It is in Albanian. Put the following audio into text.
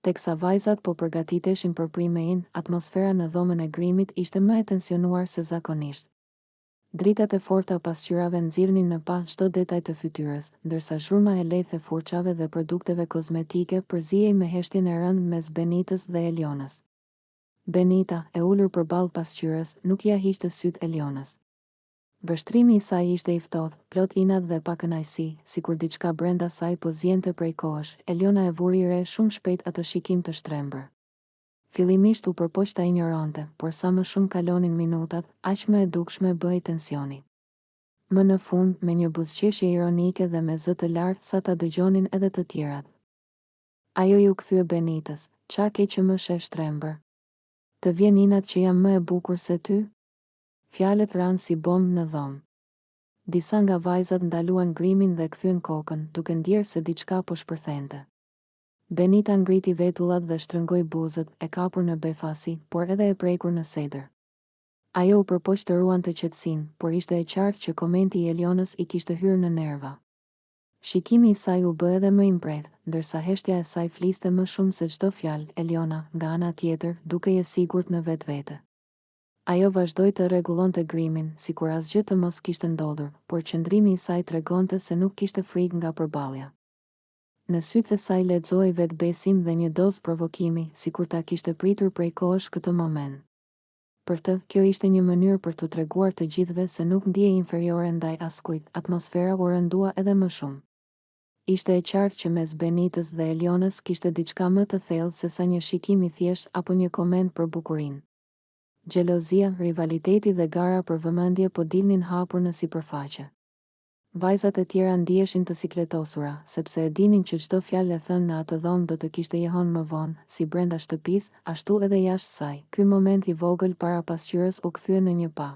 Teksa vajzat po përgatiteshin për primein, atmosfera në dhomën e grimit ishte më e tensionuar se zakonisht. Dritat e forta pasqyrave nxirrnin në pa çdo detaj të fytyrës, ndërsa zhurma e lehtë e furçave dhe produkteve kozmetike përzihej me heshtjen e rëndë mes Benitës dhe Elionës. Benita, e ulur përballë pasqyrës, nuk ja hiqte sytë Elionës. Vështrimi i saj ishte i ftohtë, plot inat dhe pa kënaqësi, sikur diçka brenda saj po zjente prej kohësh. Eliona e vuri re shumë shpejt atë shikim të shtrembër. Fillimisht u përpoq ta ignorante, por sa më shumë kalonin minutat, aq më e dukshme bëhej tensioni. Më në fund, me një buzëqeshje ironike dhe me zë të lartë sa ta dëgjonin edhe të tjerat. Ajo ju kthye Benitës, "Qa ke që më sheh shtrembër? Të vjen inat që jam më e bukur se ty?" Fjalët ranë si bombë në dhomë. Disa nga vajzat ndaluan grimin dhe kthyen kokën, duke ndjerë se diçka po shpërthente. Benita ngriti vetullat dhe shtrëngoi buzët, e kapur në befasi, por edhe e prekur në sedër. Ajo u përpoq të ruante qetësinë, por ishte e qartë që komenti i Elionës i kishte hyrë në nerva. Shikimi i saj u bë edhe më i mprehtë, ndërsa heshtja e saj fliste më shumë se çdo fjalë. Eliona, nga ana tjetër, dukej e sigurt në vetvete. Ajo vazhdoi të rregullonte grimin, sikur asgjë të mos kishte ndodhur, por qëndrimi i saj tregonte se nuk kishte frikë nga përballja. Në sytë e saj lexoi vetbesim dhe një dozë provokimi, sikur ta kishte pritur prej kohësh këtë moment. Për të, kjo ishte një mënyrë për t'u treguar të gjithëve se nuk ndihej inferiore ndaj askujt. Atmosfera u rëndua edhe më shumë. Ishte e qartë që mes Benitës dhe Elionës kishte diçka më të thellë se sa një shikim i thjeshtë apo një koment për bukurinë. Xhelozia, rivaliteti dhe gara për vëmendje po dilnin hapur në sipërfaqe. Vajzat e tjera ndiheshin të sikletosura, sepse e dinin që çdo fjalë e thënë në atë dhomë do të kishte jehon më vonë, si brenda shtëpisë, ashtu edhe jashtë saj. Ky moment i vogël para pasqyrës u kthye në një pa.